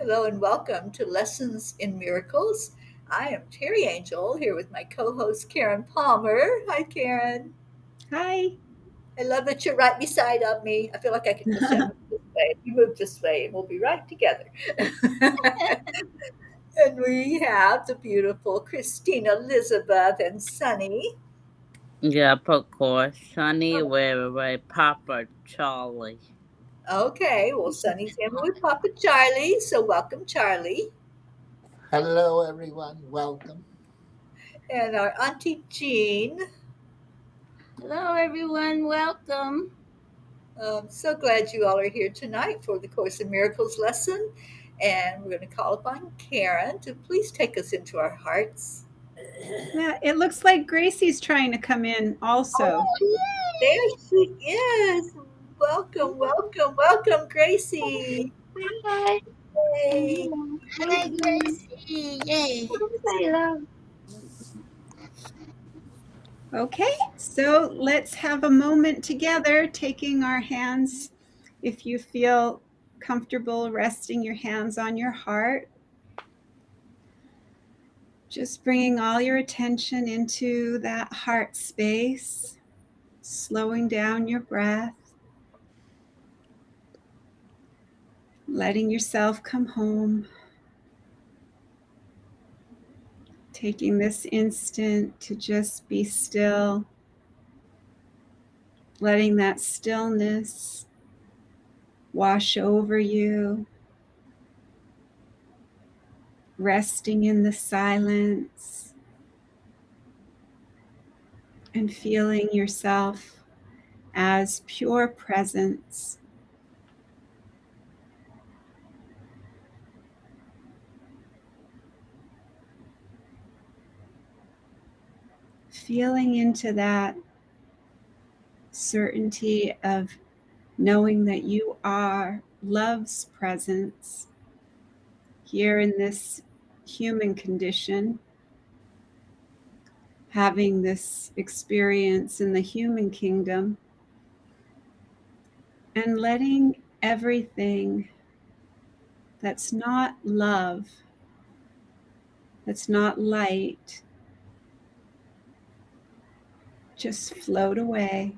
Hello and welcome to Lessons in Miracles. I am Teri Angel here with my co-host Karen Palmer. Hi, Karen. Hi. I love that you're right beside of me. I feel like I can just move this way. You move this way, and we'll be right together. And we have the beautiful Christina, Elizabeth, and Sunny. Yeah, of course. Sunny with Papa Charlie. Okay, well, Sunny's in with Papa Charlie, so welcome, Charlie. Hello, everyone. Welcome. And our Auntie Jean. Hello, everyone. Welcome. So glad you all are here tonight for the Course in Miracles lesson. And we're going to call upon Karen to please take us into our hearts. Yeah, it looks like Gracie's trying to come in also. Oh, there she is. Welcome, welcome, welcome, Gracie. Hi. Yay. Hi, Gracie. Yay. I love. Okay, so let's have a moment together, taking our hands. If you feel comfortable resting your hands on your heart, just bringing all your attention into that heart space, slowing down your breath, letting yourself come home. Taking this instant to just be still, letting that stillness wash over you, resting in the silence, and feeling yourself as pure presence. Feeling into that certainty of knowing that you are love's presence here in this human condition, having this experience in the human kingdom, and letting everything that's not love, that's not light, just float away.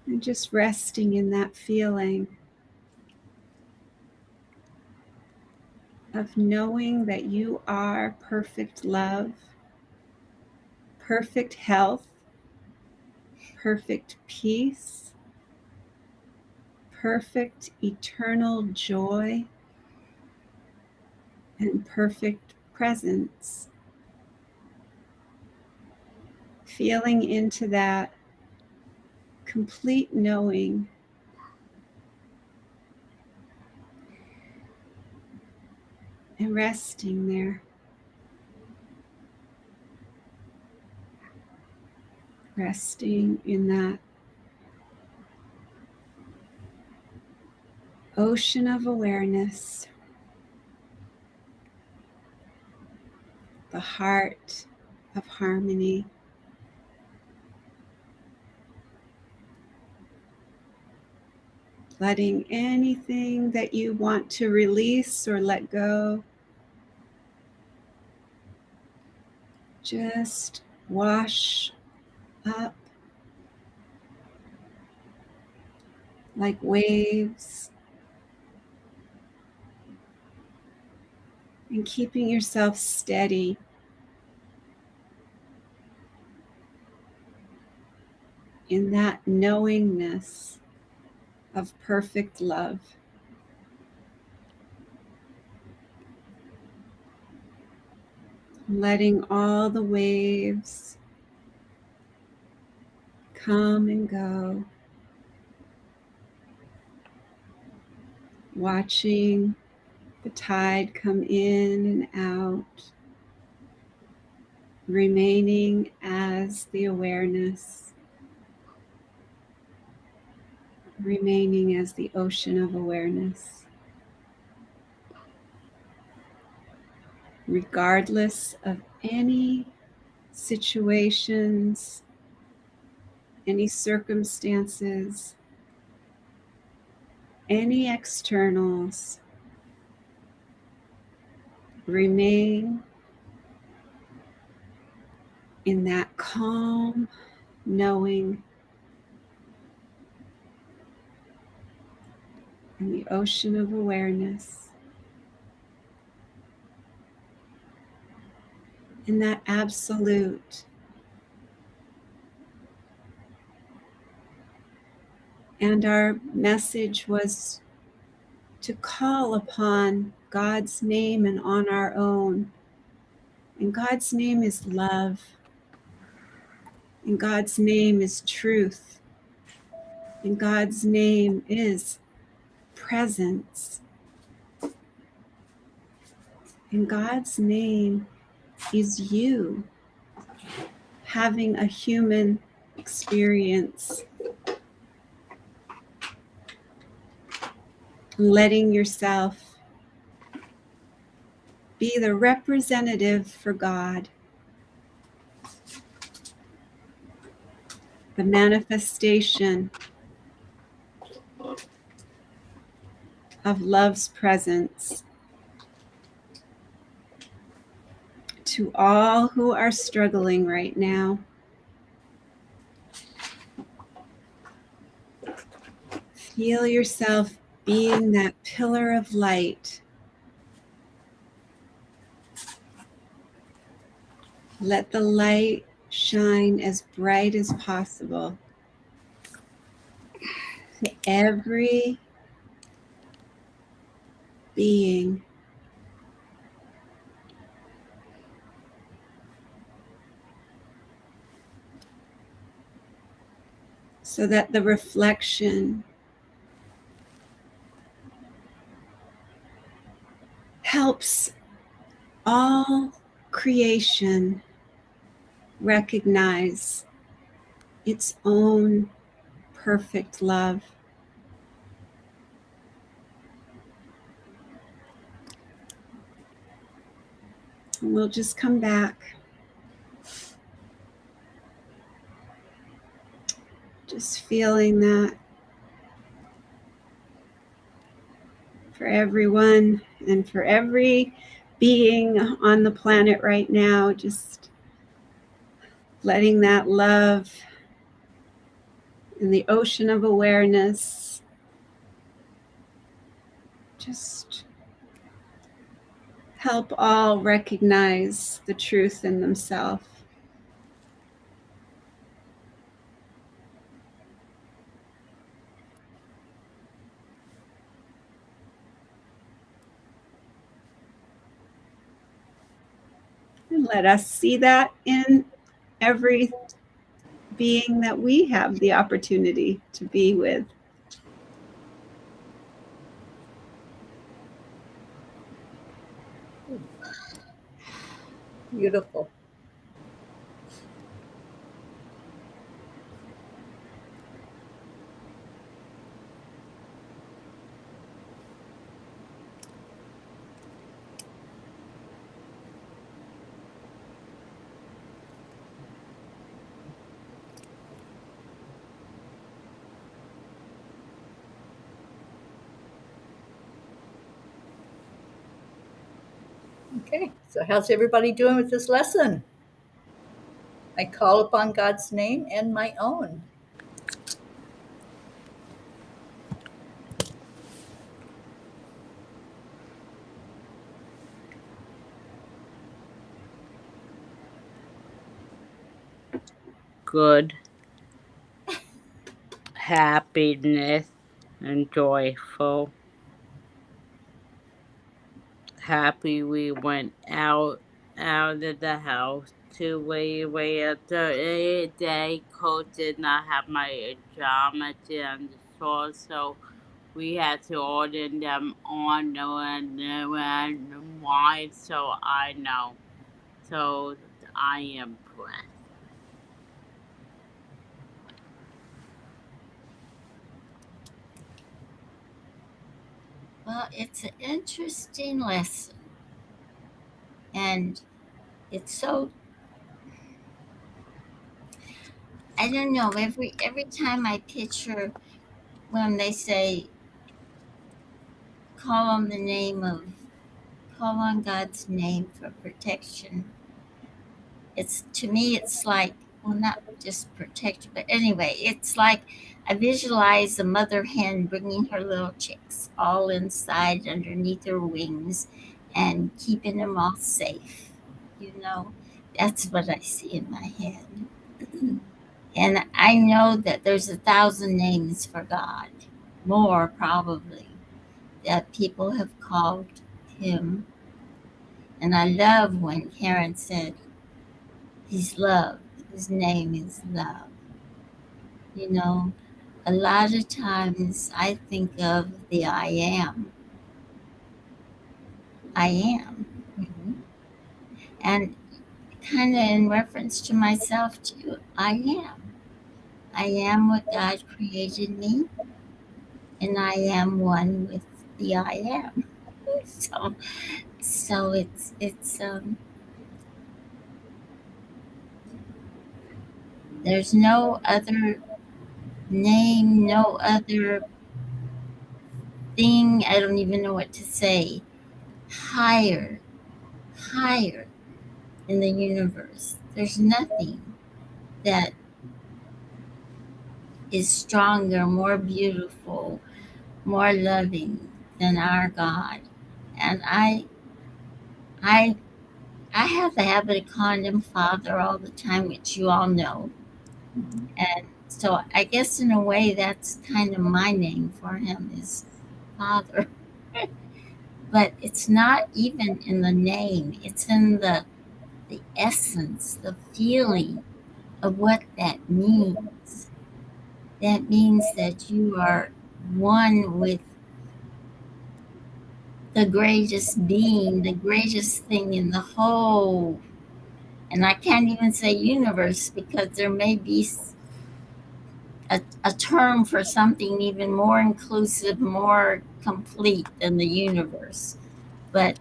And just resting in that feeling of knowing that you are perfect love, perfect health, perfect peace, perfect eternal joy, and perfect presence. Feeling into that complete knowing and resting there. Resting in that ocean of awareness, the heart of harmony. Letting anything that you want to release or let go just wash up like waves, and keeping yourself steady in that knowingness of perfect love. Letting all the waves come and go. Watching the tide come in and out. Remaining as the awareness. Remaining as the ocean of awareness. Regardless of any situations, any circumstances, any externals. Remain in that calm knowing in the ocean of awareness, in that absolute. And our message was to call upon God's name and on our own. And God's name is love. And God's name is truth. And God's name is presence. And God's name is you having a human experience, letting yourself be the representative for God, the manifestation of love's presence to all who are struggling right now. Feel yourself being that pillar of light. Let the light shine as bright as possible to every being. So that the reflection helps all creation recognize its own perfect love. And we'll just come back. Just feeling that for everyone and for every being on the planet right now, just letting that love in the ocean of awareness just help all recognize the truth in themselves. And let us see that in every being that we have the opportunity to be with. Beautiful. Okay, so how's everybody doing with this lesson? I call upon God's name and my own. Good. Happiness and joyful. Happy we went out of the house to way at the day. Coach did not have my geometry on the store, so we had to order them on and wine, so I know. So I am blessed. Well, it's an interesting lesson. And it's so, I don't know, every time I picture when they say call on God's name for protection, to me, it's like, well, not just protection, but anyway, it's like I visualize a mother hen bringing her little chicks all inside underneath her wings and keeping them all safe. You know, that's what I see in my head. And I know that there's 1,000 names for God, more probably, that people have called him. And I love when Karen said, he's love. His name is love. You know, a lot of times I think of the I am. I am. Mhm. And kind of in reference to myself too, I am. I am what God created me, and I am one with the I am. So it's there's no other name, no other thing. I don't even know what to say. Higher, higher in the universe. There's nothing that is stronger, more beautiful, more loving than our God. And I I have the habit of calling him Father all the time, which you all know. Mhm. And so I guess in a way that's kind of my name for him is Father. But it's not even in the name. It's in the essence, the feeling of what that means. That means that you are one with the greatest being, the greatest thing in the whole. And I can't even say universe because there may be a term for something even more inclusive, more complete than the universe. But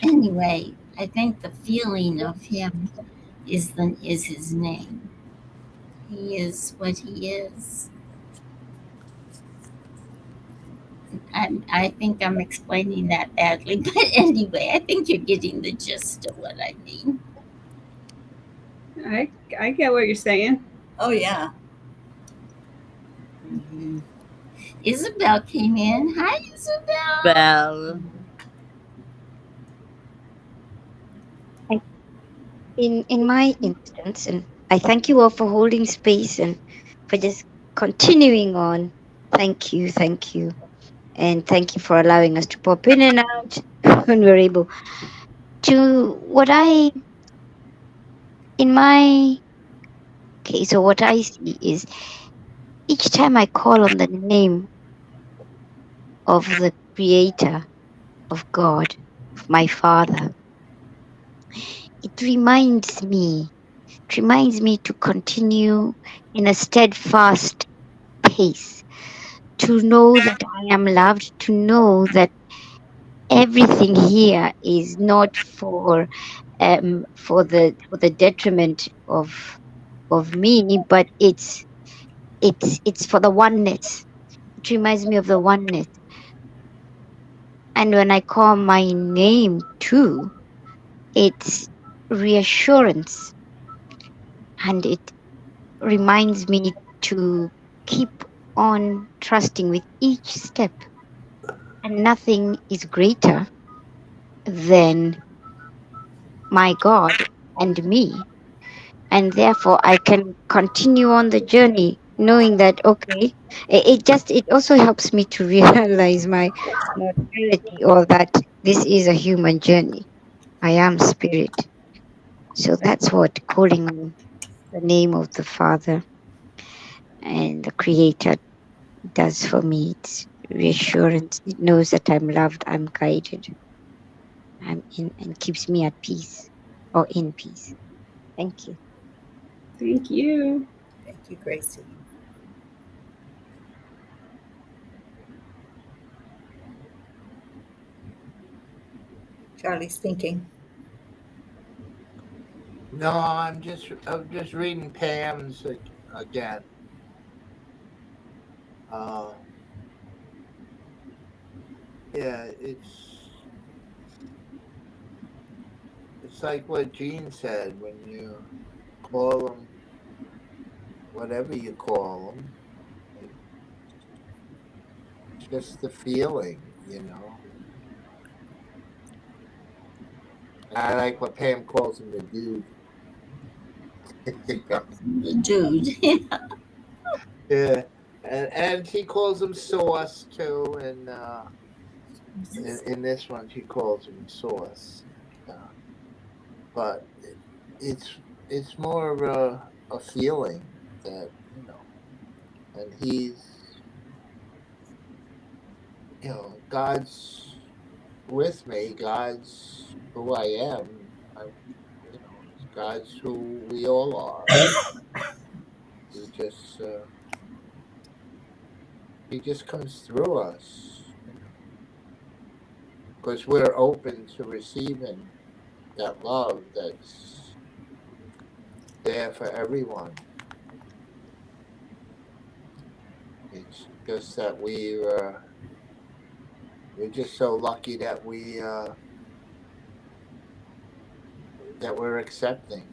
anyway, I think the feeling of him is his name. He is what he is. I think I'm explaining that badly, but anyway, I think you're getting the gist of what I mean. I get what you're saying. Oh, yeah. Mhm. Isabel came in. Hi, Isabel. Bell. In my instance, and I thank you all for holding space and for just continuing on. Thank you, and thank you for allowing us to pop in and out when we're able to. What I in my case, or what I see is each time I call on the name of the Creator, of God, of my Father, it reminds me to continue in a steadfast pace, to know that I am loved, to know that everything here is not for the detriment of me, but it's for the oneness. It reminds me of the oneness. And when I call my name too, it's reassurance, and it reminds me to keep on trusting with each step. And nothing is greater than my God and me. And therefore, I can continue on the journey knowing that, okay, it also helps me to realize my mortality, or that this is a human journey. I am spirit. So that's what calling on the name of the Father and the Creator does for me. It's reassurance. It knows that I'm loved, I'm guided, I'm in, and keeps me at peace, or in peace. Thank you. Thank you. Thank you, Gracie. Charlie's thinking. No, I'm just reading Pam's again. Uh, yeah, it's like what Gene said when you call them whatever you call them. It's just the feeling, you know. I like what Pam calls him, the dude. Dude. Yeah, and she calls him sauce too, and in this one she calls him sauce. Uh, but it's more of a feeling that, you know, and God's with me. God's who I am. I, God's who we all are. He he just comes through us because we're open to receiving that love that's there for everyone. It's just that we're just so lucky that we're accepting.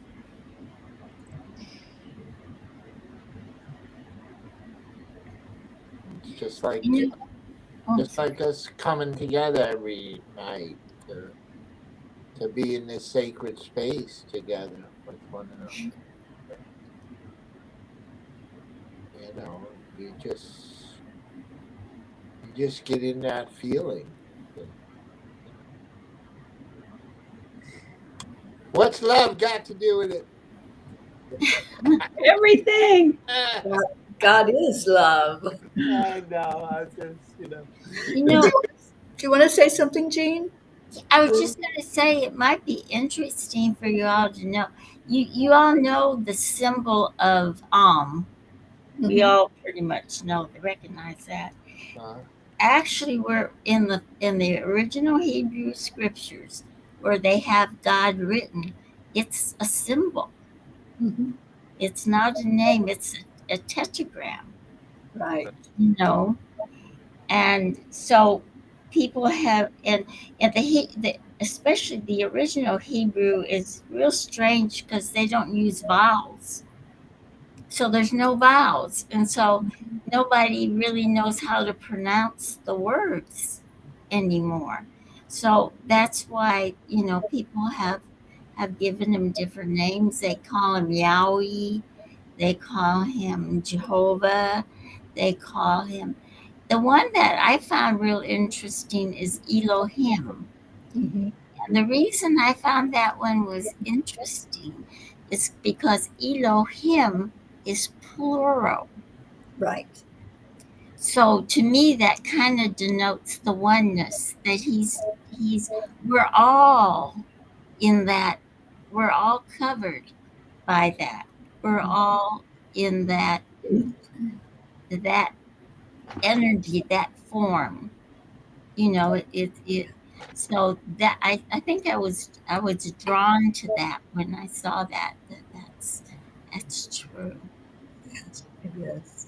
It's just like us coming together every night to be in this sacred space together with one another. You know, you just get in that feeling. What's love got to do with it? Everything. God is love. I know. I just, You know, Do you want to say something, Jean? I was just going to say it might be interesting for you all to know. You all know the symbol of Om. We Mhm. all pretty much recognize that. Actually, we're in the original Hebrew scriptures where they have God written. It's a symbol. Mhm. It's not a name. It's a tetragram. Right. You know, and so people have and the especially the original Hebrew is real strange because they don't use vowels, so there's no vowels, and so nobody really knows how to pronounce the words anymore. So that's why people have given him different names. They call him Yahweh, they call him Jehovah, they call him, the one that I found real interesting is Elohim. Mhm. And the reason I found that one was interesting is because Elohim is plural. Right. So to me that kind of denotes the oneness that he's we're all in that, we're all covered by that. We're all in that energy, that form. It so that I think I was drawn to that when I saw that's true. It is.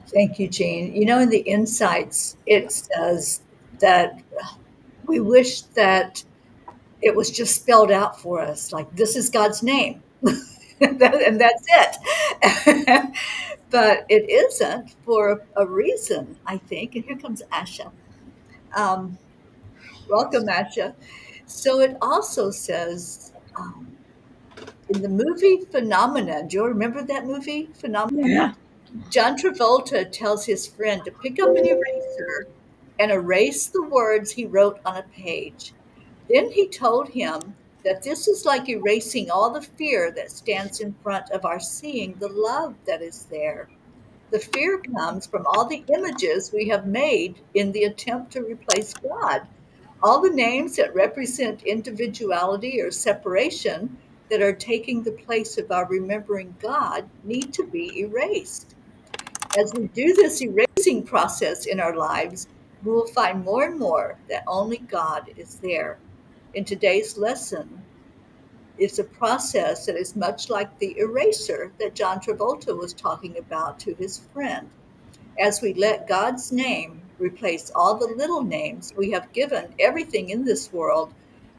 Thank you, Jean. In the insights, it says that we wish that it was just spelled out for us, like this is God's name, and that's it. But it isn't for a reason, I think. And here comes Asha. Um, Welcome, Asha. So it also says in the movie Phenomena. Do you remember that movie, Phenomena? Yeah. John Travolta tells his friend to pick up an eraser and erase the words he wrote on a page. Then he told him that this is like erasing all the fear that stands in front of our seeing the love that is there. The fear comes from all the images we have made in the attempt to replace God. All the names that represent individuality or separation that are taking the place of our remembering God need to be erased. As we do this erasing process in our lives, we will find more and more that only God is there. In today's lesson, is a process that is much like the eraser that John Travolta was talking about to his friend. As we let God's name replace all the little names we have given everything in this world.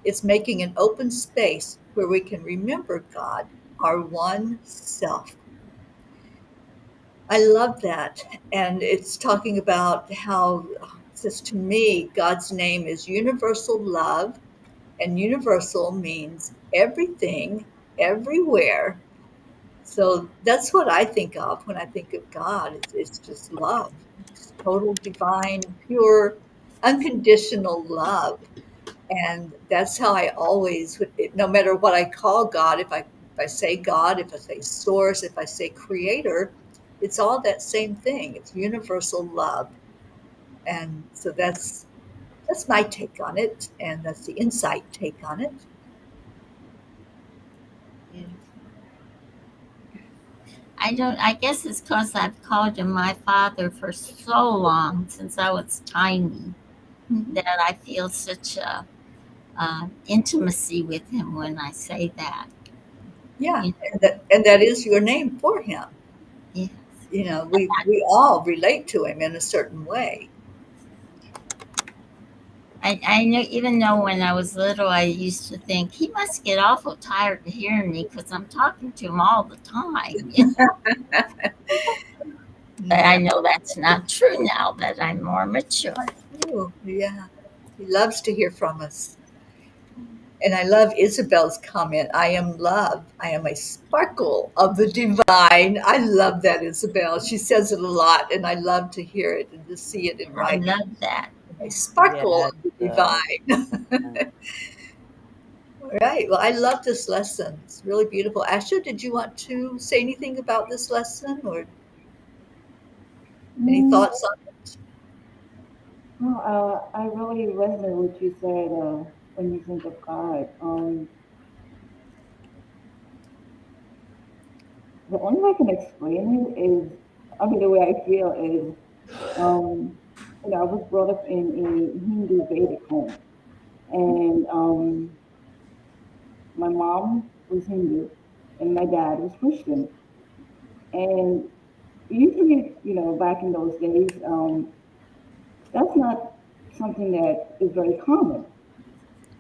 It's making an open space where we can remember God, our one self. I love that. And it's talking about how, it says to me, God's name is universal love, and universal means everything, everywhere. So that's what I think of when I think of God. It's just love. It's total, divine, pure, unconditional love. And that's how I always, no matter what I call God, if I say God, if I say source, if I say creator, it's all that same thing. It's universal love. And so that's my take on it, and that's the insight take on it. I guess it's because I've called him my father for so long, since I was tiny, Mhm. that I feel such a intimacy with him when I say that. Yeah, You and that is your name for him. know, yes. We all relate to him in a certain way. I know, even though when I was little, I used to think he must get awful tired of hearing me because I'm talking to him all the time. But I Yeah. know that's not true now that I'm more mature. Oh, yeah. He loves to hear from us. And I love Isabel's comment. I am love. I am a sparkle of the divine. I love that, Isabel. She says it a lot, and I love to hear it and to see it in I writing. love that. A Yeah. sparkle Yes. of the divine. All right. Well, I love this lesson. It's really beautiful. Asha, did you want to say anything about this lesson or any Mm, thoughts on it? no, I really resonate with what you said when you think of God. The only way I can explain it is, I mean, the way I feel is, um, I was brought up in a Hindu Vedic home, and my mom was Hindu, and my dad was Christian. And usually, back in those days, that's not something that is very common,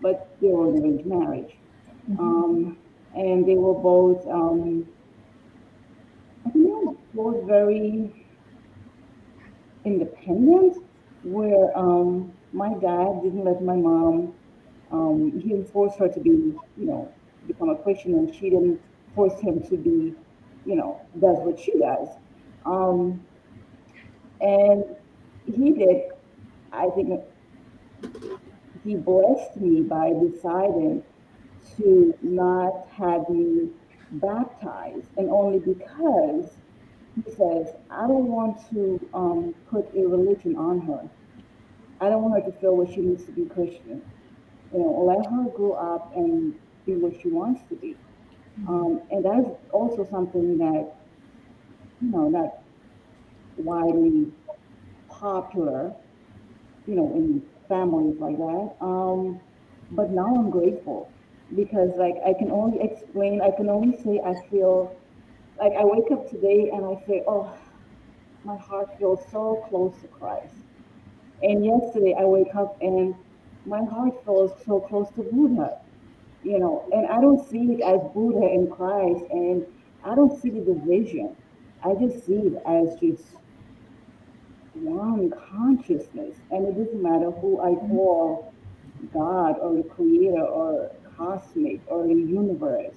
but they were an arranged marriage. Um, and they were both, I think they were both very independent, where my dad didn't let my mom, he didn't force her to be, become a Christian, and she didn't force him to be, does what she does. Um, and he did, I think he blessed me by deciding to not have me baptized, and only because he says, I don't want to put a religion on her. I don't want her to feel what she needs to be Christian. Let her grow up and be what she wants to be. And that is also something that, not widely popular, in families like that. But now I'm grateful because, like, I can only say I feel like I wake up today and I say, oh, my heart feels so close to Christ. And yesterday I wake up and my heart feels so close to Buddha, and I don't see it as Buddha and Christ, and I don't see the division. I just see it as just one consciousness. And it doesn't matter who I call God or the creator or cosmic or the universe.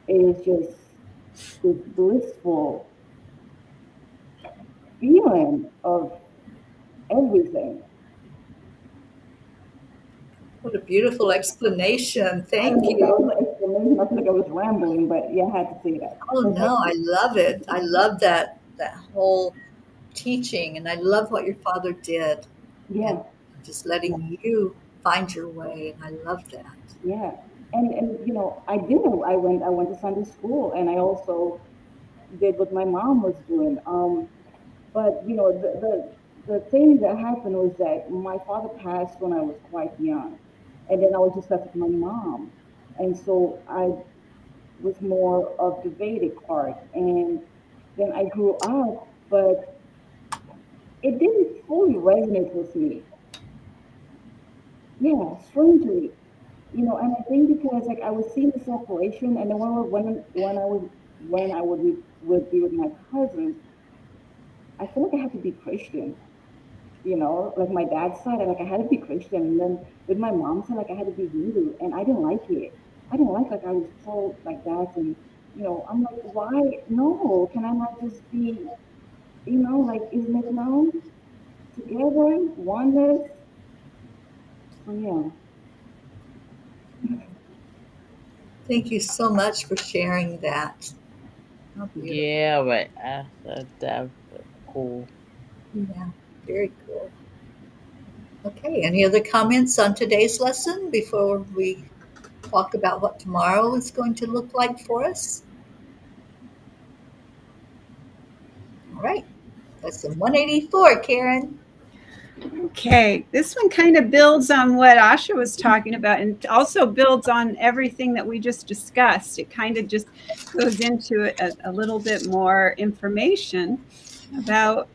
It is just this blissful feeling of everything. What a beautiful explanation. I don't Thank know if that you. was an explanation. I feel like I was rambling, but yeah, I had to say that. Oh So thank no, I you. love it. I love that whole teaching, and I love what your father did, and Yeah, just yeah, letting you find your way. And I love that. yeah. And I did. I went to Sunday school, and I also did what my mom was doing. But the thing that happened was that my father passed when I was quite young, and then I was just left with my mom, and so I was more of the Vedic part, and then I grew up, but it didn't fully resonate with me. Yeah, strangely, and I think because like I was seeing the separation, and then when I would be with my cousins, I feel like I had to be Christian. Like my dad's side, like I had to be Christian, and then with my mom's side, like I had to be Hindu, and I didn't like it. I didn't like I was told like that, and I'm like, why? No, can I not just be, like, isn't it known together, oneness? So yeah. Thank you so much for sharing that. How beautiful. Yeah, but that's cool. Yeah, very cool. Okay, any other comments on today's lesson before we talk about what tomorrow is going to look like for us? All right, lesson 184, Karen. Okay, this one kind of builds on what Asha was talking about and also builds on everything that we just discussed. It kind of just goes into a little bit more information about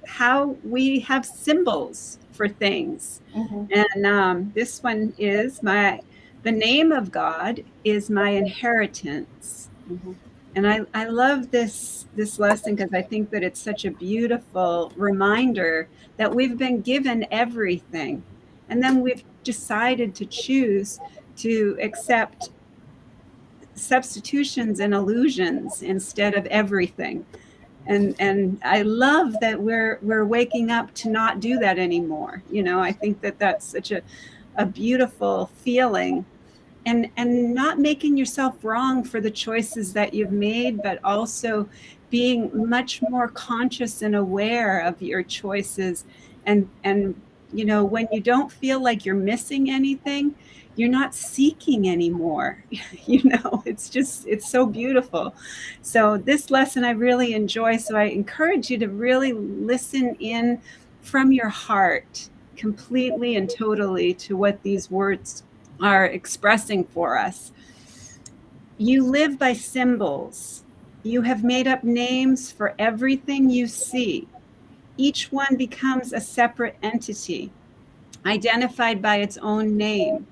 how we have symbols for things. Mm-hmm. And this one is the name of God is my inheritance. Mm-hmm. And I love this lesson because I think that it's such a beautiful reminder that we've been given everything. And then we've decided to choose to accept substitutions and illusions instead of everything. And I love that we're waking up to not do that anymore. I think that that's such a beautiful feeling, and not making yourself wrong for the choices that you've made, but also being much more conscious and aware of your choices. And when you don't feel like you're missing anything, you're not seeking anymore. It's so beautiful. So this lesson I really enjoy, so I encourage you to really listen in from your heart completely and totally to what these words are expressing for us. You live by symbols. You have made up names for everything you see. Each one becomes a separate entity, identified by its own name.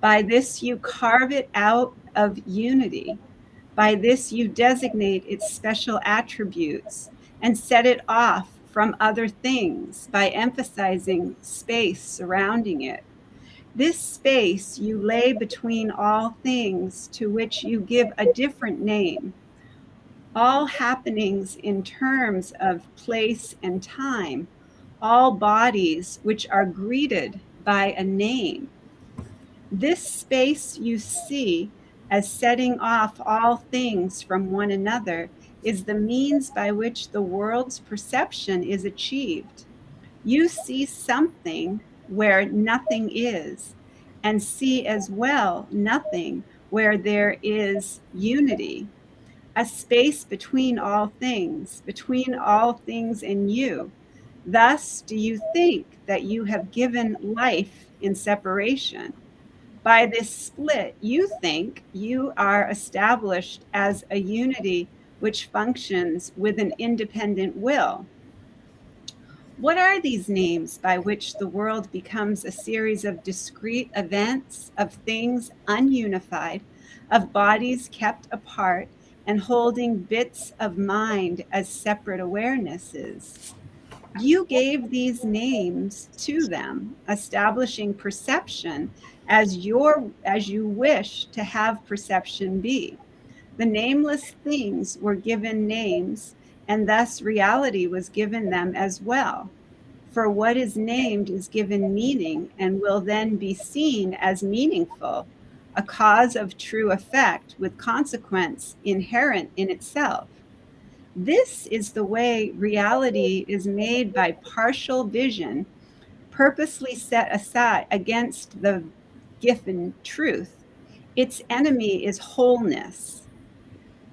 By this, you carve it out of unity. By this, you designate its special attributes and set it off from other things by emphasizing space surrounding it. This space you lay between all things to which you give a different name, all happenings in terms of place and time, all bodies which are greeted by a name. This space you see as setting off all things from one another is the means by which the world's perception is achieved. You see something where nothing is, and see as well nothing where there is unity, a space between all things and you. Thus, do you think that you have given life in separation? By this split, you think you are established as a unity which functions with an independent will. What are these names by which the world becomes a series of discrete events, of things ununified, of bodies kept apart, and holding bits of mind as separate awarenesses? You gave these names to them, establishing perception as you wish to have perception be. The nameless things were given names, and thus reality was given them as well. For what is named is given meaning and will then be seen as meaningful, a cause of true effect with consequence inherent in itself. This is the way reality is made by partial vision, purposely set aside against the given truth. Its enemy is wholeness.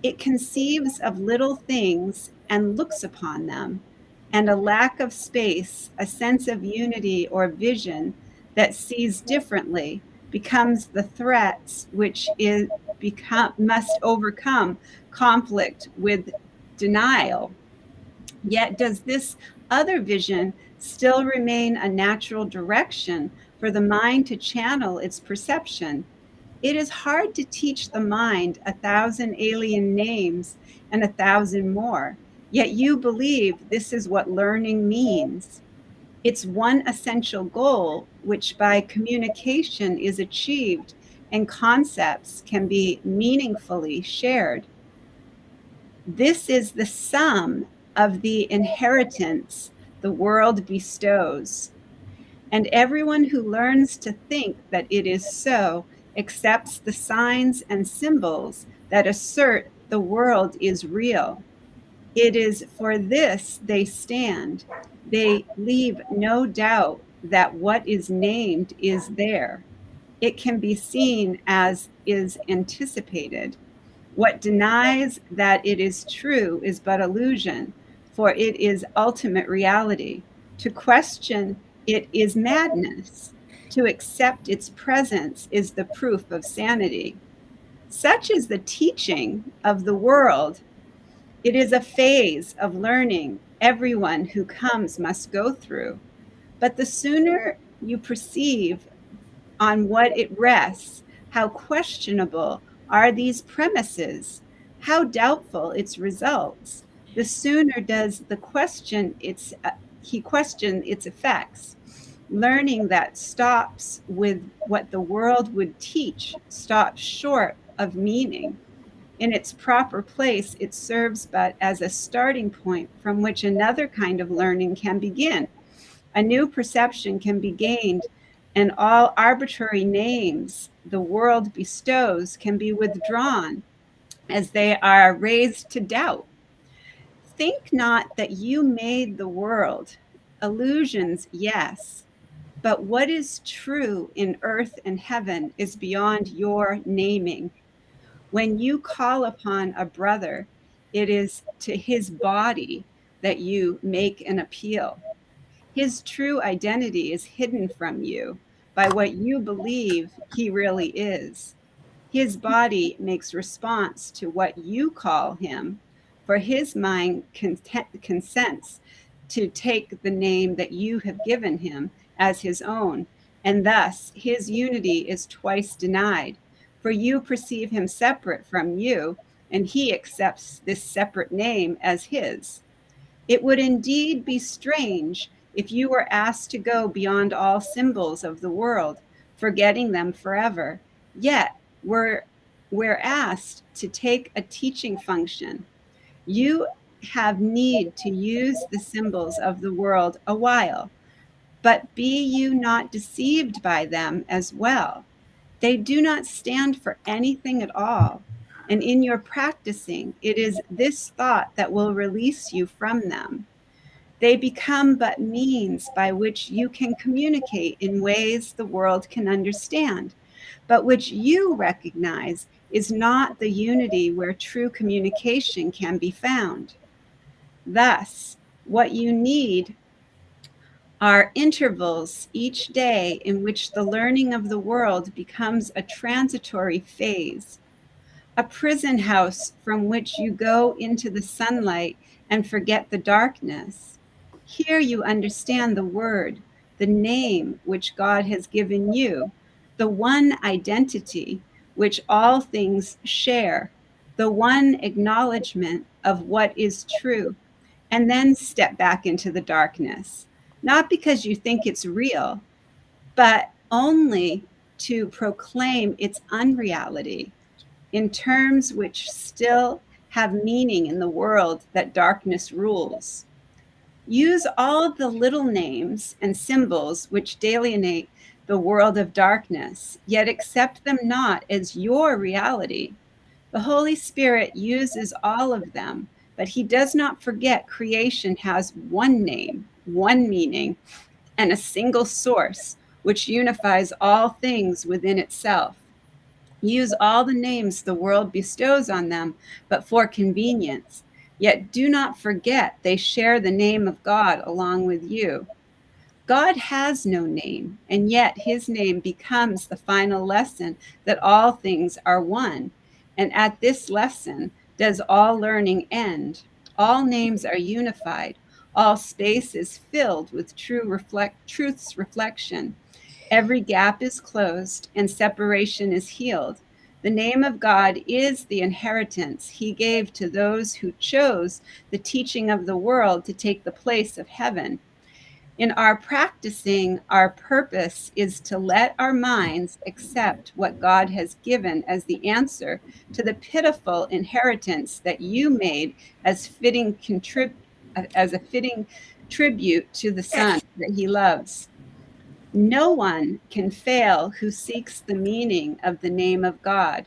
It conceives of little things and looks upon them, and a lack of space, a sense of unity or vision that sees differently becomes the threats which must overcome conflict with denial. Yet does this other vision still remain a natural direction for the mind to channel its perception? It is hard to teach the mind 1,000 alien names and 1,000 more, yet you believe this is what learning means. It's one essential goal, which by communication is achieved and concepts can be meaningfully shared. This is the sum of the inheritance the world bestows. And everyone who learns to think that it is so accepts the signs and symbols that assert the world is real. It is for this they stand. They leave no doubt that what is named is there. It can be seen as is anticipated. What denies that it is true is but illusion, for it is ultimate reality. To question it is madness. To accept its presence is the proof of sanity. Such is the teaching of the world. It is a phase of learning everyone who comes must go through. But the sooner you perceive on what it rests, how questionable are these premises, how doubtful its results, the sooner does he question its effects. Learning that stops with what the world would teach stops short of meaning. In its proper place, it serves but as a starting point from which another kind of learning can begin. A new perception can be gained, and all arbitrary names the world bestows can be withdrawn as they are raised to doubt. Think not that you made the world. Illusions, yes, but what is true in earth and heaven is beyond your naming. When you call upon a brother, it is to his body that you make an appeal. His true identity is hidden from you by what you believe he really is. His body makes response to what you call him, for his mind consents to take the name that you have given him as his own, and thus his unity is twice denied. For you perceive him separate from you, and he accepts this separate name as his. It would indeed be strange if you were asked to go beyond all symbols of the world, forgetting them forever. Yet we're asked to take a teaching function. You have need to use the symbols of the world a while, but be you not deceived by them as well. They do not stand for anything at all. And in your practicing, it is this thought that will release you from them. They become but means by which you can communicate in ways the world can understand, but which you recognize is not the unity where true communication can be found. Thus, what you need are intervals each day in which the learning of the world becomes a transitory phase, a prison house from which you go into the sunlight and forget the darkness. Here you understand the word, the name which God has given you, the one identity which all things share, the one acknowledgement of what is true, and then step back into the darkness, not because you think it's real, but only to proclaim its unreality in terms which still have meaning in the world that darkness rules. Use all the little names and symbols which delineate the world of darkness, yet accept them not as your reality. The Holy Spirit uses all of them, but he does not forget creation has one name, one meaning, and a single source, which unifies all things within itself. Use all the names the world bestows on them, but for convenience. Yet do not forget they share the name of God along with you. God has no name, and yet his name becomes the final lesson that all things are one. And at this lesson does all learning end. All names are unified. All space is filled with truth's reflection. Every gap is closed and separation is healed. The name of God is the inheritance he gave to those who chose the teaching of the world to take the place of heaven. In our practicing, our purpose is to let our minds accept what God has given as the answer to the pitiful inheritance that you made as as a fitting tribute to the Son that he loves. No one can fail who seeks the meaning of the name of God.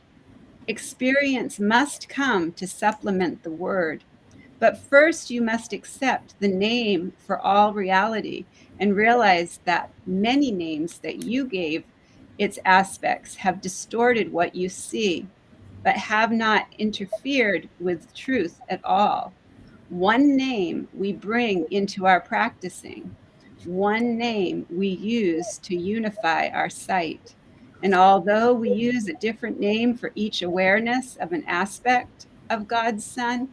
Experience must come to supplement the word. But first, you must accept the name for all reality and realize that many names that you gave its aspects have distorted what you see, but have not interfered with truth at all. One name we bring into our practicing, one name we use to unify our sight. And although we use a different name for each awareness of an aspect of God's Son,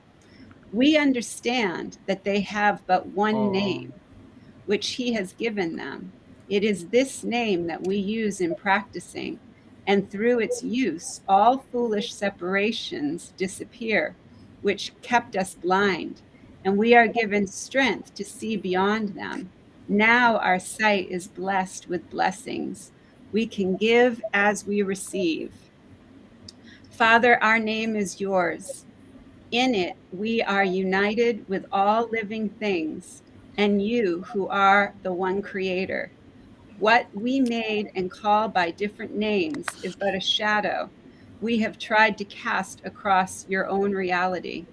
we understand that they have but one name, which he has given them. It is this name that we use in practicing, and through its use, all foolish separations disappear, which kept us blind, and we are given strength to see beyond them. Now our sight is blessed with blessings. We can give as we receive. Father, our name is yours. In it, we are united with all living things and you, who are the one creator. What we made and call by different names is but a shadow we have tried to cast across your own reality.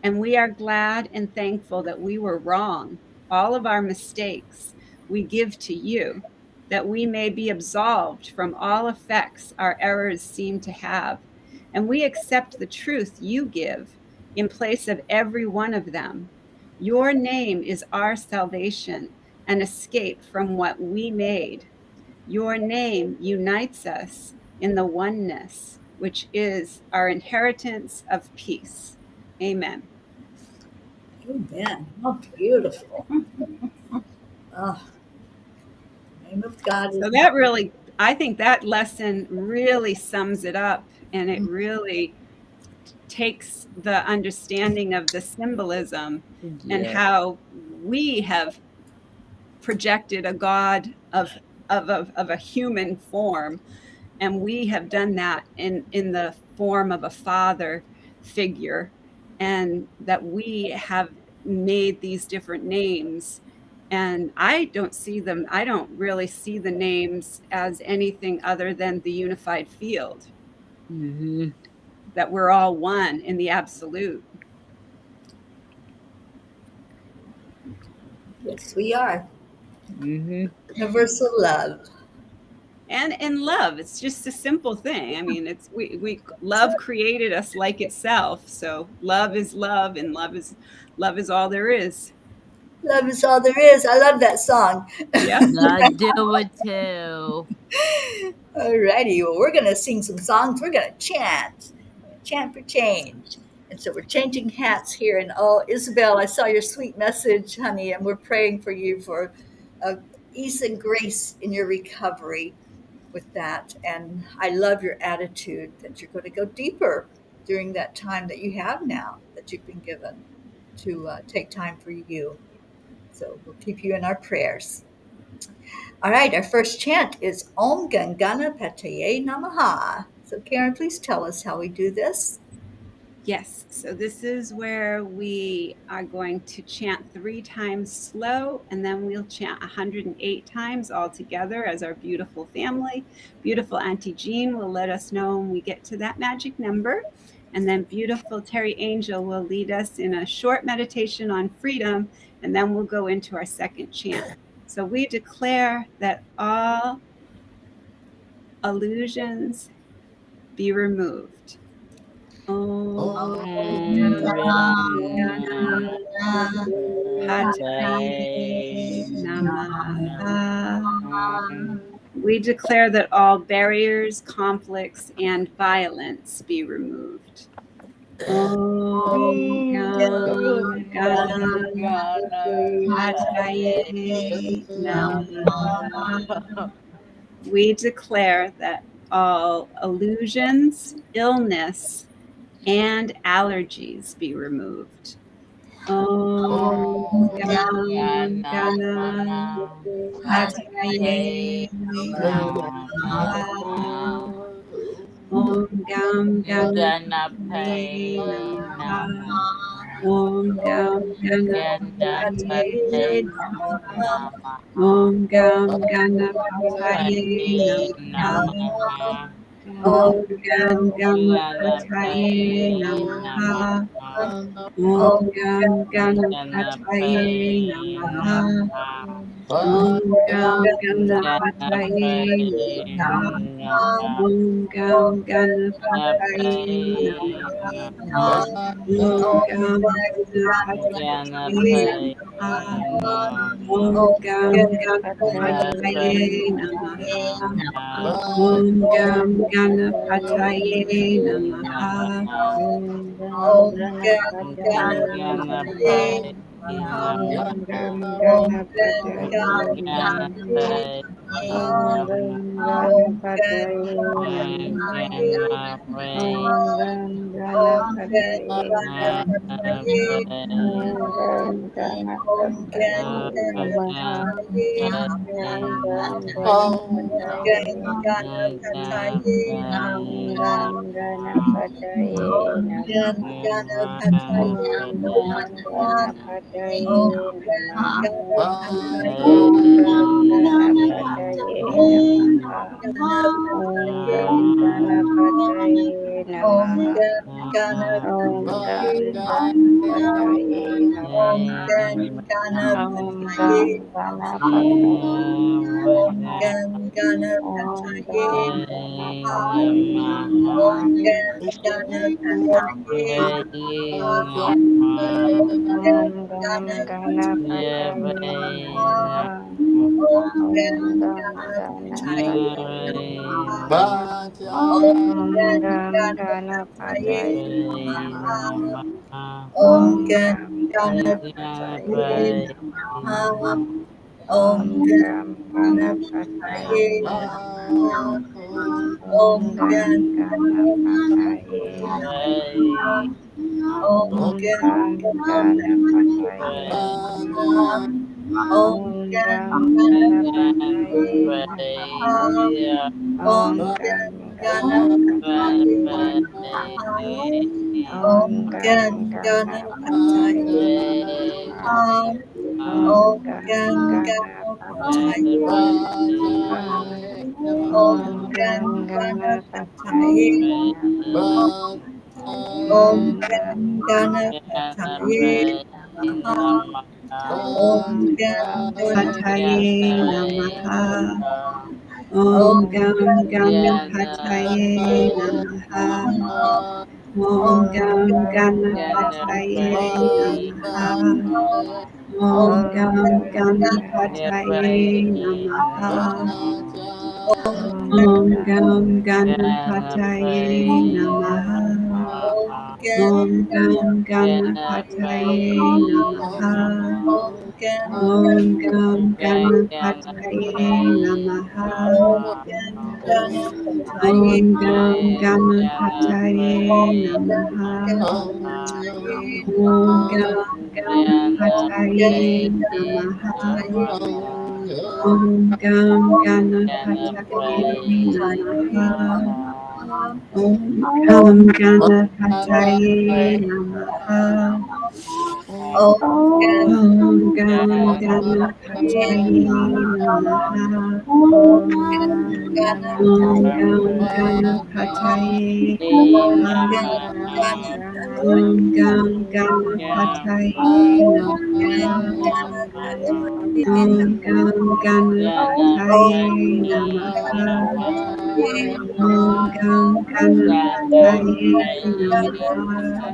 And we are glad and thankful that we were wrong. All of our mistakes we give to you, that we may be absolved from all effects our errors seem to have. And we accept the truth you give in place of every one of them. Your name is our salvation, an escape from what we made. Your name unites us in the oneness, which is our inheritance of peace. Amen. Amen. How beautiful. Oh, the name of God is So that really, I think that lesson really sums it up, and it really takes the understanding of the symbolism and Yeah. how we have projected a God of a human form, and we have done that in the form of a father figure, and that we have made these different names. And I don't really see the names as anything other than the unified field, Mm-hmm. that we're all one in the absolute. yes, we are. Mm-hmm. Universal love. And in love, it's just a simple thing. I mean, it's we That's love right. created us like itself. So love is love, and love is all there is. Love is all there is. I love that song. Yep. I do it too. Alrighty, well, we're going to sing some songs. We're going to chant. We're gonna chant for change. And so we're changing hats here. And oh, Isabel, I saw your sweet message, honey, and we're praying for you for uh, ease and grace in your recovery with that. And I love your attitude that you're going to go deeper during that time that you have now that you've been given to take time for you. So we'll keep you in our prayers. All right, our first chant is Om Gam Ganapataye Namaha. So, Karen, please tell us how we do this. Yes. So this is where we are going to chant 3 times slow, and then we'll chant 108 times all together as our beautiful family. Beautiful Auntie Jean will let us know when we get to that magic number. And then beautiful Teri Angel will lead us in a short meditation on freedom, and then we'll go into our second chant. So we declare that all illusions be removed. Om Om Ganapataye Ganapataye Namaha. Namaha. We declare that all barriers, conflicts, and violence be removed. Om Gam Ganapataye Namaha. We declare that all illusions, illness, and allergies be removed. Om Gam Ganapataye Namaha. Om Gam Ganapataye Namaha. Om Gam Ganapataye Namaha. Om Gam Ganapataye Namaha. Om Gam Ganapataye Namaha. Om Gam Ganapataye Namaha. Om Gam Ganapataye Namaha. Om Gam Ganapataye Namaha. Om Gam Ganapataye Namaha. Om Gam Ganapataye Namaha. Om Gam Ganapataye Namaha. Om Gan Ganapataye Namaha. Om Gan Ganapataye Namaha. Om Gan Ganapataye Namaha. Om Gan Ganapataye Namaha. Om Gan Ganapataye Namaha. Om Gan Ganapataye Namaha. Om Gan Ganapataye Namaha. Om Gan Ganapataye Namaha. Om Ganapataye Namaha. Om Gan Ganapataye Namaha. Om Gan Ganapataye Namaha. Om Gan Ganapataye Namaha. Om Gan Ganapataye Namaha. Om Gan Ganapataye Namaha. Om Gan Ganapataye Namaha. Om Gan Ganapataye Namaha. Om Gan Ganapataye Namaha. Om Gan Ganapataye Namaha. Om Gan Ganapataye Namaha. Om Gan Ganapataye Namaha. Om Gan Ganapataye Namaha. Om Gan Ganapataye Namaha. Om Gan Ganapataye Namaha. Om Gan Ganapataye Namaha. Om Gan Ganapataye Namaha. Om Gan Ganapataye Namaha. Om Gan Pataye Ganapataye Namaha. Namaha. Om Om Gam Gan Ganapataye Ganapataye Namaha. Namaha. Om Om Gam Gan Ganapataye Ganapataye Namaha. Namaha. Om Om Gam Gan Ganapataye Ganapataye Namaha. Namaha. Om Om Gan Gam Ganapataye Namaha. Namaha. Om Gan Om Gam Ganapataye Ganapataye Namaha. Namaha. Om Gan Om Gam Ganapataye Ganapataye Namaha. Namaha. Om Gan Ganapataye Om Gam Namaha. Ganapataye Om Gan Namaha. Ganapataye Om Namaha. Gam Om Gan Ganapataye Namaha. Ganapataye Namaha. Om Gam Om Gan Ganapataye Ganapataye Namaha. Namaha. Om Gam Ganapataye Namaha. Om Gan Om Gam Ganapataye Ganapataye Namaha. Namaha. Om Gan Om Gam Ganapataye Namaha. Ganapataye Om Namaha. Gan Om Ganapataye Gam Namaha. Ganapataye Om Gan Namaha. Ganapataye Om Gam Namaha. Om Ganapataye Gan Namaha. Ganapataye Om Namaha. Gam Om Ganapataye Gan Namaha. Ganapataye Om Namaha. Gam Om Ganapataye Namaha.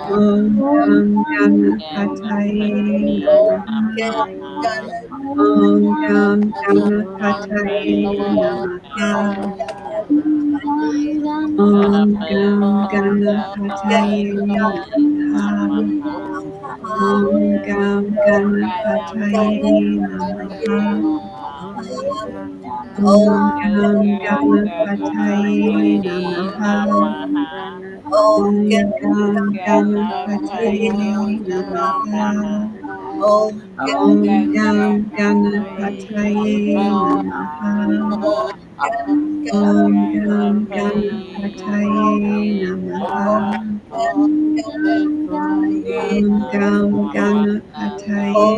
Gan Om Ganapataye Gam Namaha. Ganapataye Om Namaha. Gan Ganapataye Om Gam Ganapataye Namaha. Om Gam Ganapataye Namaha. Om Gam Ganapataye Namaha. Om Gam Ganapataye Namaha. Om Gam Ganapataye Namaha. Om Gam Ganapataye Namaha. Om Gam Ganapataye Namaha. Om Gam Ganapataye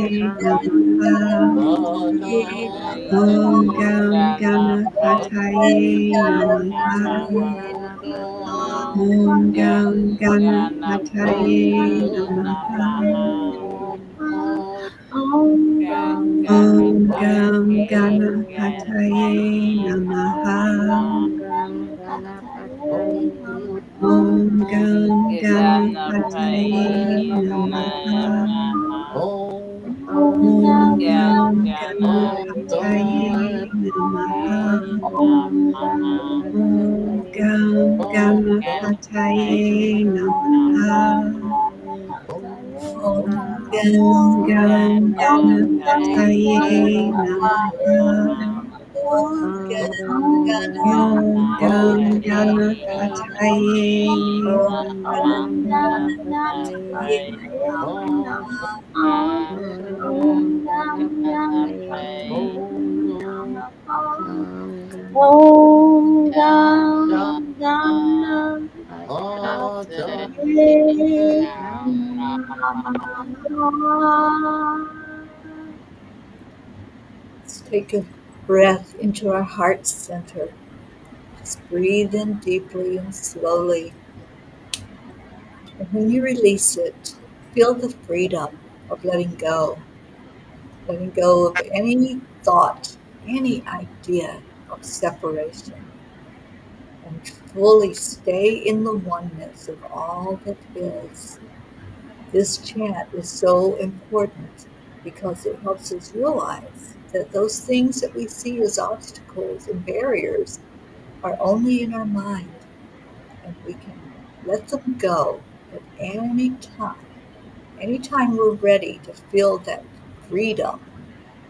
Namaha. Om Gam Ganapataye Namaha. Om Gam Ganapataye Namaha. Om Gam Ganapataye Namaha. Om Gam Ganapataye Namaha. Om Gam Ganapataye Namaha. Om Gam Ganapataye Namaha. Om Gam Ganapataye Om Gam Ganapataye Namaha. Let's take a breath into our heart center. Just breathe in deeply and slowly. And when you release it, feel the freedom of letting go of any thought, any idea of separation, and fully stay in the oneness of all that is. This chant is so important because it helps us realize that those things that we see as obstacles and barriers are only in our mind, and we can let them go at any time. Anytime we're ready to feel that freedom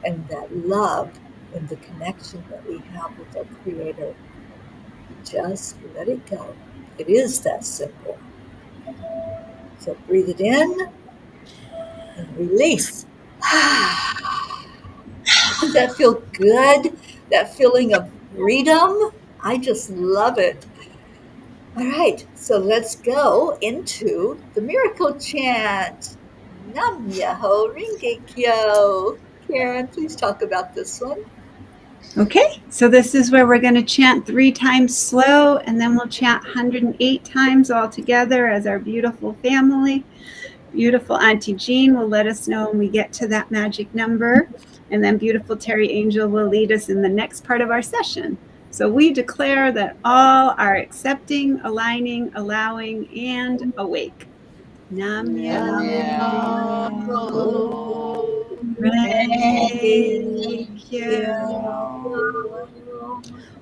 and that love and the connection that we have with our Creator, just let it go. It is that simple. So breathe it in and release. Doesn't that feel good? That feeling of freedom? I just love it. All right, so let's go into the miracle chant. Nam Myoho Renge Kyo. Karen, please talk about this one. Okay, so this is where we're going to chant 3 times slow, and then we'll chant 108 times all together as our beautiful family. Beautiful Auntie Jean will let us know when we get to that magic number, and then beautiful Teri Angel will lead us in the next part of our session. So we declare that all are accepting, aligning, allowing, and awake. Nam Myoho Renge Kyo.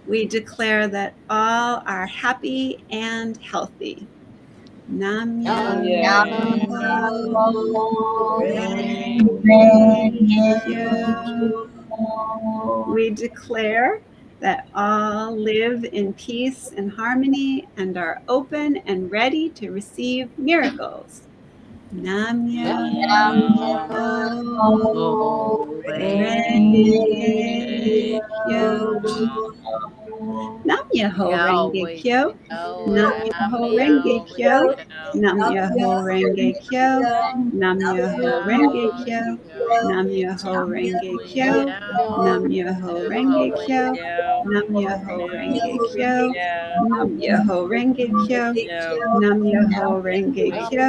We declare that all are happy and healthy. Nam Myoho Renge Kyo. We declare that all live in peace and harmony and are open and ready to receive miracles. Nam Myoho Renge Kyo. Nam Myoho Renge Kyo. Nam Myoho Renge Kyo. Nam Myoho Renge Kyo. Nam Myoho Renge Kyo. Nam Myoho Renge Kyo. Nam Myoho Renge Kyo. Nam Myoho Renge Kyo. Nam Myoho Renge Kyo. Nam Myoho Renge Kyo.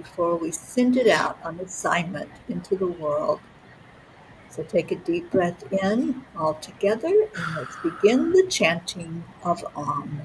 before we send it out on assignment into the world. So take a deep breath in all together and let's begin the chanting of Om.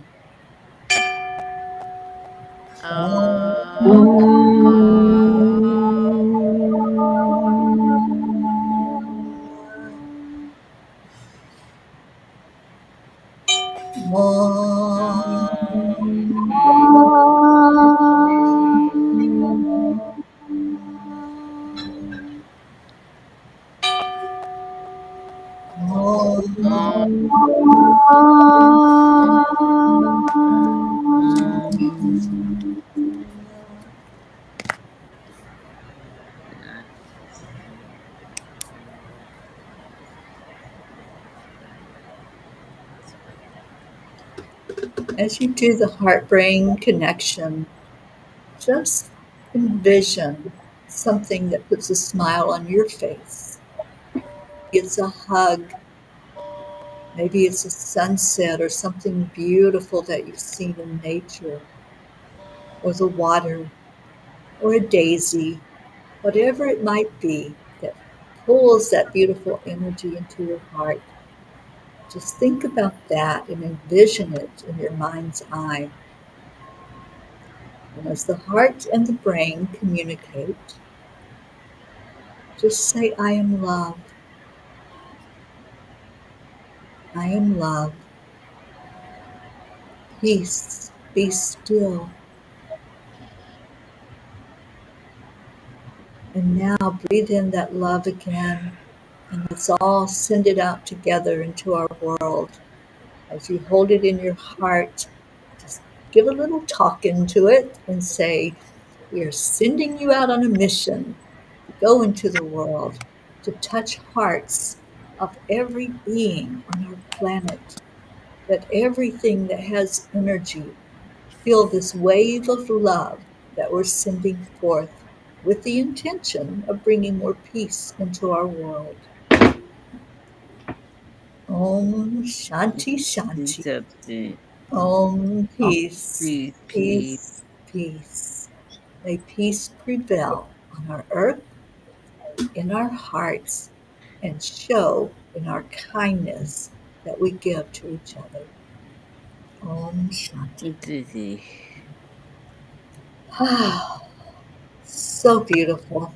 As you do the heart-brain connection, just envision something that puts a smile on your face. It's a hug. Maybe it's a sunset or something beautiful that you've seen in nature, or the water, or a daisy, whatever it might be that pulls that beautiful energy into your heart. Just think about that and envision it in your mind's eye. And as the heart and the brain communicate, just say, I am love. I am love. Peace, be still. And now breathe in that love again, and let's all send it out together into our world. As you hold it in your heart, just give a little talk into it and say, we are sending you out on a mission to go into the world, to touch hearts of every being on our planet, that everything that has energy feel this wave of love that we're sending forth with the intention of bringing more peace into our world. Om Shanti Shanti. Om Peace. Peace. Peace. May peace prevail on our earth, in our hearts, and show in our kindness that we give to each other. Om Shanti. So beautiful.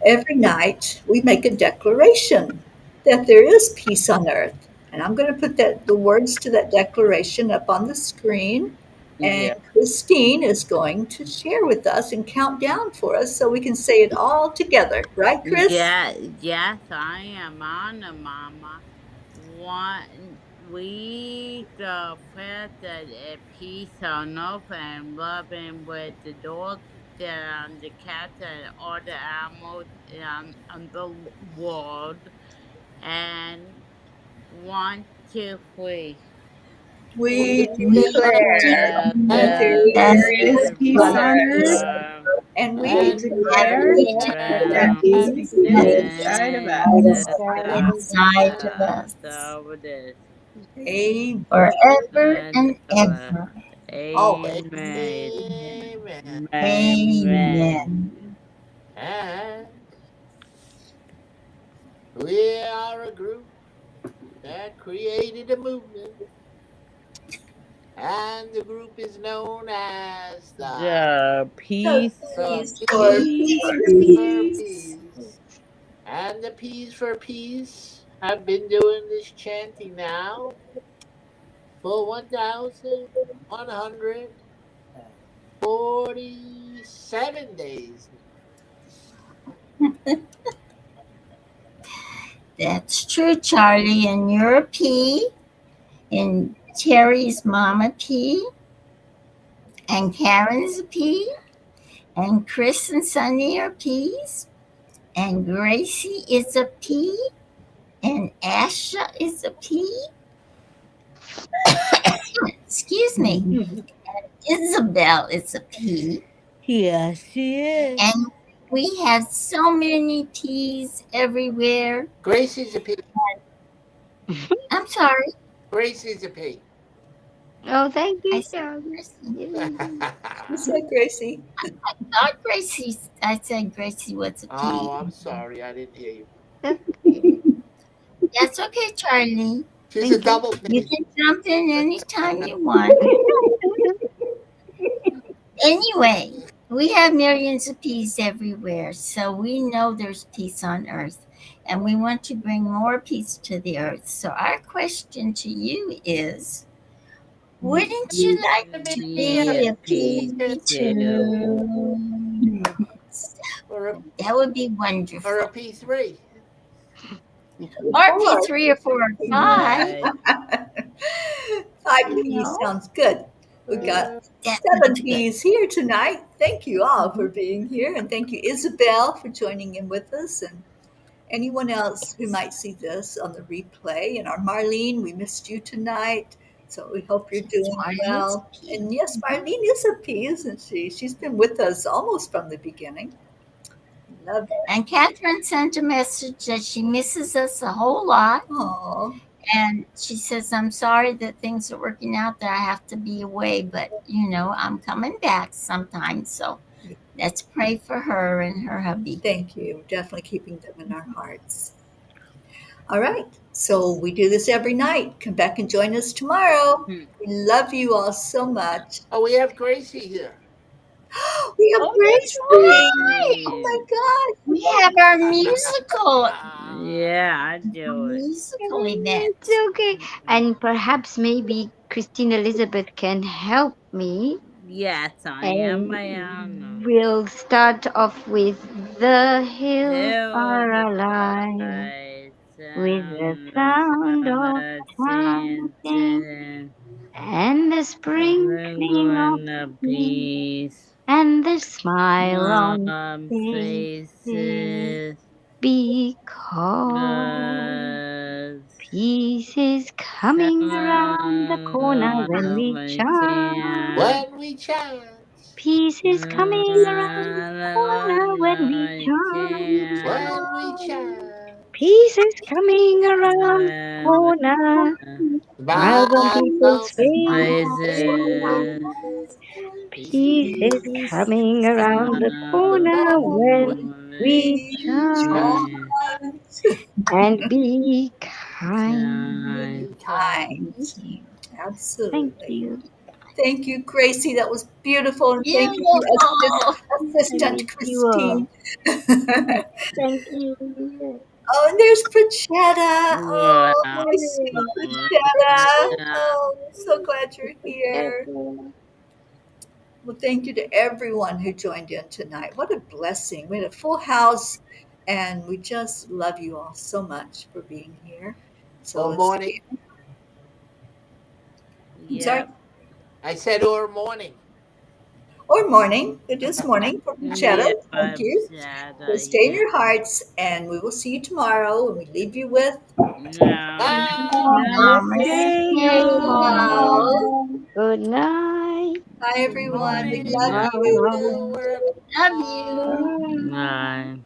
Every night we make a declaration that there is peace on earth. And I'm going to put the words to that declaration up on the screen. And Christine is going to share with us and count down for us so we can say it all together. Right, Chris? Yes, I am Anna Mama. We spread that peace on earth and loving with the dogs and the cats and all the animals on the world. And 1, 2, 3. We We declare declare that That there that There there is is is peace on on earth, earth, and we and and declare declare we that ground peace is inside of us. inside of us so it is. Amen. forever And and ever. Always. amen. Amen. Amen. Amen. And we are a group that created a movement, and the group is known as the The The peace peace for Peace for for peace. Peace. And the Peace for Peace have been doing this chanting now for 1,147 days. That's true, Charlie. And you're a P, and Terry's Mama P, and Karen's a P, and Chris and Sunny are P's, and Gracie is a P, and Asha is a P. Excuse me. Isabel is a P. Yes, she is. And we have so many P's everywhere. Gracie's a P. I'm sorry. Gracie's a P. Oh, thank I you, said darling. Gracie. You said Gracie. Not Gracie. I said Gracie was a Oh, P. I'm sorry. I didn't hear you. Okay. That's okay, Charlie. She's a Thank you. double You P. can jump in anytime you want. Anyway, we have millions of peas everywhere, so we know there's peace on earth, and we want to bring more peace to the earth. So, our question to you is, wouldn't you like to Be be a a piece pea too. too? Or a, That would be or a wonderful. P3. Or Four. P3 or 4 or 5, Right. 5 P you know, sounds good. We got Uh, that would seven be good. P's here tonight. Thank you all for Mhm. being here, and thank you, Isabel, for joining in with us, and anyone else who might see this on the replay. And our Marlene, we missed you tonight, so we hope you're doing Marlene's well. a P. And yes, Marlene is a P, isn't she? She's been with us almost from the beginning. Love her. And Catherine sent a message that she misses us a whole lot. Oh, And she says, I'm sorry that things are working out that I have to be away, but I'm coming back sometime. So let's pray for her and her hubby. thank you. We're definitely keeping them in our hearts. All right. So we do this every night. Come back and join us tomorrow. Hmm. We love you all so much. oh, we have Gracie here. We have Oh, that's Gracie. Oh right. my gosh. We have our musical Yeah, I do it. musical It's event. okay. And perhaps maybe Christine Elizabeth can help me. Yes, I am And my own. we'll start off with The Hills Hills Are Alive I with the sound the sound sound of of chanting chanting. and the sprinkling of Ringing the peace peace and the smile on on faces faces. because Cause peace is coming around the someone corner when on we my chant. chant. When we chant. Peace is coming around the corner On when we my chant. chant. When we chant. Peace is coming around the corner. Smiles on people's Smiles on faces. Faces. faces. Peace is coming around the corner when we chant. Chant. And be kind. Be Chant. kind. Kind. Thank Absolutely. you. Thank you, Gracie. That was beautiful. And thank you, Beautiful. I Assistant miss you all. Christine. Oh, Thank you. and there's Prachetta. Wow. Oh, my sweet Prachetta. Oh, we're so glad you're here. Well, thank you to everyone who joined in tonight. What a blessing. We had a full house, and we just love you all so much for being here. So Or let's morning. see. I'm sorry. Yep. I said or morning. Or morning. It is morning for Prachetta. Yeah, Thank you. So Chata, stay in yeah. your hearts, and we will see you tomorrow. And we leave you with No. Namaste. Namaste. Good night. Bye, Good everyone. We morning love No. you. to Love you. everyone. No.